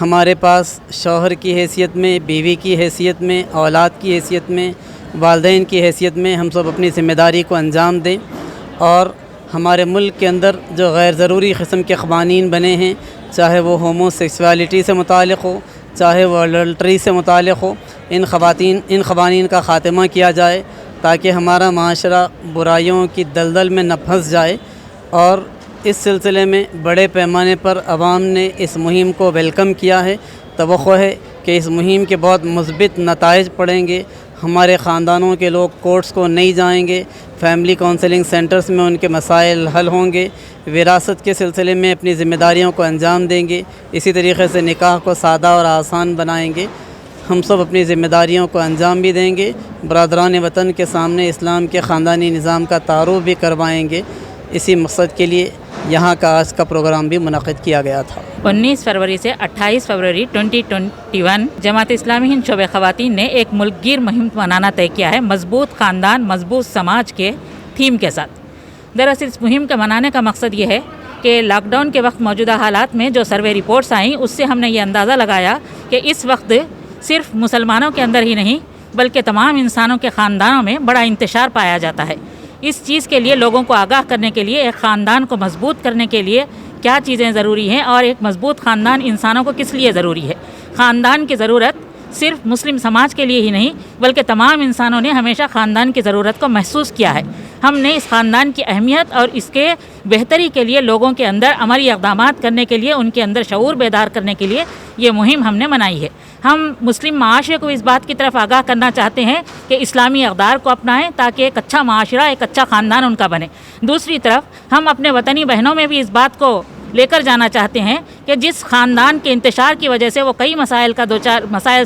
ہمارے پاس شوہر کی حیثیت میں، بیوی کی حیثیت میں، اولاد کی حیثیت میں، والدین کی حیثیت میں ہم سب اپنی ذمہ داری کو انجام دیں، اور ہمارے ملک کے اندر جو غیر ضروری قسم کے قوانین بنے ہیں، چاہے وہ ہومو سیکسوالٹی سے متعلق ہو، چاہے وہ اڈلٹری سے متعلق ہو، ان قوانین کا خاتمہ کیا جائے تاکہ ہمارا معاشرہ برائیوں کی دلدل میں نہ پھنس جائے. اور اس سلسلے میں بڑے پیمانے پر عوام نے اس مہم کو ویلکم کیا ہے. توقع ہے کہ اس مہم کے بہت مثبت نتائج پڑیں گے. ہمارے خاندانوں کے لوگ کورٹس کو نہیں جائیں گے، فیملی کونسلنگ سینٹرز میں ان کے مسائل حل ہوں گے، وراثت کے سلسلے میں اپنی ذمہ داریوں کو انجام دیں گے، اسی طریقے سے نکاح کو سادہ اور آسان بنائیں گے. ہم سب اپنی ذمہ داریوں کو انجام بھی دیں گے، برادران وطن کے سامنے اسلام کے خاندانی نظام کا تعارف بھی کروائیں گے. اسی مقصد کے لیے یہاں کا آج کا پروگرام بھی منعقد کیا گیا تھا. 19 فروری سے 28 فروری 2021 جماعت اسلامی ہند شعبہ خواتین نے ایک ملک گیر مہم منانا طے کیا ہے، مضبوط خاندان مضبوط سماج کے تھیم کے ساتھ. دراصل اس مہم کے منانے کا مقصد یہ ہے کہ لاک ڈاؤن کے وقت موجودہ حالات میں جو سروے رپورٹس آئیں اس سے ہم نے یہ اندازہ لگایا کہ اس وقت صرف مسلمانوں کے اندر ہی نہیں بلکہ تمام انسانوں کے خاندانوں میں بڑا انتشار پایا جاتا ہے. اس چیز کے لیے لوگوں کو آگاہ کرنے کے لیے، ایک خاندان کو مضبوط کرنے کے لیے کیا چیزیں ضروری ہیں اور ایک مضبوط خاندان انسانوں کو کس لیے ضروری ہے. خاندان کی ضرورت صرف مسلم سماج کے لیے ہی نہیں بلکہ تمام انسانوں نے ہمیشہ خاندان کی ضرورت کو محسوس کیا ہے. ہم نے اس خاندان کی اہمیت اور اس کے بہتری کے لیے لوگوں کے اندر عملی اقدامات کرنے کے لیے، ان کے اندر شعور بیدار کرنے کے لیے یہ مہم ہم نے منائی ہے. ہم مسلم معاشرے کو اس بات کی طرف آگاہ کرنا چاہتے ہیں کہ اسلامی اقدار کو اپنائیں تاکہ ایک اچھا معاشرہ، ایک اچھا خاندان ان کا بنے. دوسری طرف ہم اپنے وطنی بہنوں میں بھی اس بات کو لے کر جانا چاہتے ہیں کہ جس خاندان کے انتشار کی وجہ سے وہ کئی مسائل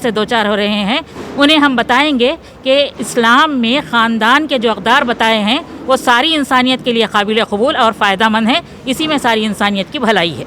سے دوچار ہو رہے ہیں، انہیں ہم بتائیں گے کہ اسلام میں خاندان کے جو اقدار بتائے ہیں وہ ساری انسانیت کے لیے قابل قبول اور فائدہ مند ہیں. اسی میں ساری انسانیت کی بھلائی ہے.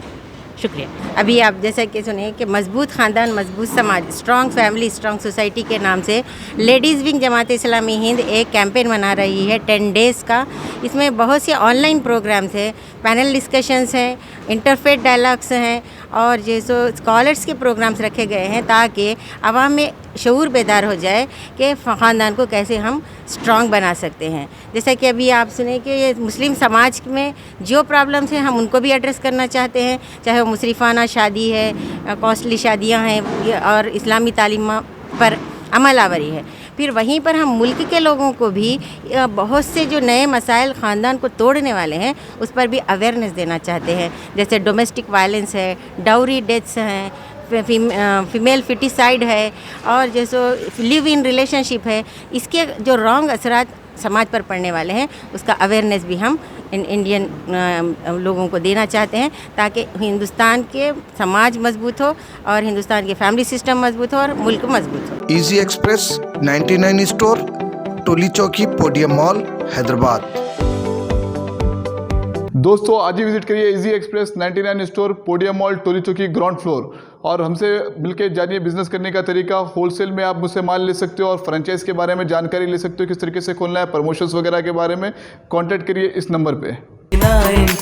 شکریہ. ابھی آپ جیسا کہ سنیں کہ مضبوط خاندان مضبوط سماج، اسٹرانگ فیملی اسٹرانگ سوسائٹی کے نام سے لیڈیز ونگ جماعت اسلامی ہند ایک کیمپین منا رہی ہے 10 days کا. اس میں بہت سے آن لائن پروگرامز ہیں، پینل ڈسکشنز ہیں، انٹرفیتھ ڈائلاگس ہیں اور جیسے اسکالرس کے پروگرامز رکھے گئے ہیں تاکہ عوام میں شعور بیدار ہو جائے کہ خاندان کو کیسے ہم اسٹرانگ بنا سکتے ہیں. جیسا کہ ابھی آپ سنیں کہ یہ مسلم سماج میں جو پرابلمس ہیں ہم ان کو بھی ایڈریس کرنا چاہتے ہیں، چاہے وہ مصرفانہ شادی ہے، کاسٹلی شادیاں ہیں اور اسلامی تعلیم پر عمل آوری ہے. پھر وہیں پر ہم ملک کے لوگوں کو بھی بہت سے جو نئے مسائل خاندان کو توڑنے والے ہیں اس پر بھی اویئرنیس دینا چاہتے ہیں، جیسے ڈومیسٹک وائلنس ہے، ڈاوری ڈیتھس ہیں، فیمیل فٹیسائڈ ہے اور جیسے لیو ان ریلیشن شپ ہے. اس کے جو رانگ اثرات سماج پر پڑنے والے ہیں اس کا اویئرنیس بھی ہم انڈین لوگوں کو دینا چاہتے ہیں تاکہ ہندوستان کے سماج مضبوط ہو اور ہندوستان کے فیملی سسٹم مضبوط ہو اور ملک مضبوط ہو. Easy express 99 store, Toli Chowki, podium مال، حیدرآباد. دوستو آج ہی وزٹ کریے ایزی ایکسپریس 99 اسٹور، پوڈیم مال، ٹولی چوکی، گراؤنڈ فلور، اور ہم سے مل کے جانیے بزنس کرنے کا طریقہ. ہول سیل میں آپ مجھ سے مال لے سکتے ہو اور فرنچائز کے بارے میں جانکاری لے سکتے ہو، کس طریقے سے کھولنا ہے، پروموشنز وغیرہ کے بارے میں. کانٹیکٹ کریے اس نمبر پہ.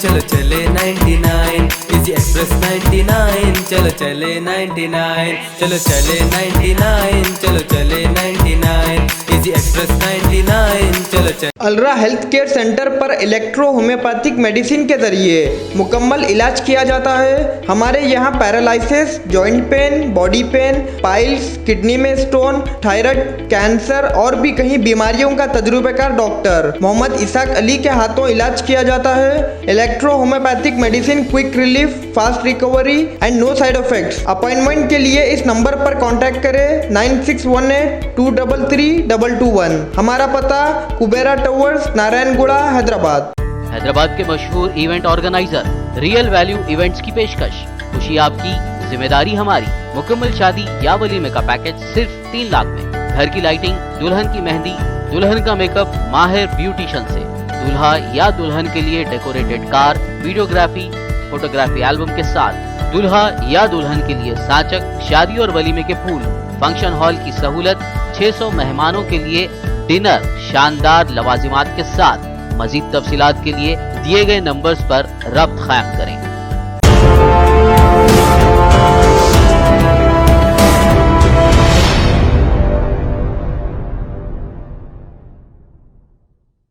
چلو چلے 99 ایزی ایکسپریس 99 چلو چلے 99 چلو چلے 99 چلو چلے 99 ایزی ایکسپریس 99 چلو چلے. الرا ہیلتھ کیئر سینٹر پر الیکٹرو ہومیوپیتھک میڈیسن کے ذریعے مکمل علاج کیا جاتا ہے. ہمارے یہاں paralysis, joint pain, body pain, piles, kidney میں اسٹون، تھائرائیڈ، کینسر اور بھی کئی بیماریوں کا تجربہ کار ڈاکٹر محمد اسحاق علی کے ہاتھوں علاج کیا جاتا ہے. Electro homeopathic medicine, quick relief, fast recovery and no side effects. Appointment کے لیے اس نمبر پر کانٹیکٹ کریں 9618233221. ہمارا پتہ کبیرا ٹاورز، نارائن گوڑا، حیدرآباد. حیدرآباد کے مشہور event organiser Real Value Events کی پیشکش. خوشی آپ کی، ذمہ داری ہماری. مکمل شادی یا ولیمے کا پیکج صرف 3 لاکھ میں. گھر کی لائٹنگ، دلہن کی مہندی، دلہن کا میک اپ ماہر بیوٹیشن سے. دلہا یا دلہن کے لیے ڈیکوریٹڈ کار، ویڈیوگرافی، فوٹوگرافی البم کے ساتھ. دلہا یا دلہن کے لیے ساچک، شادی اور ولیمے کے پھول، فنکشن ہال کی سہولت، 600 مہمانوں کے لیے ڈنر، شاندار لوازمات کے ساتھ. مزید تفصیلات کے لیے دیے گئے نمبرز پر رابطہ قائم کریں.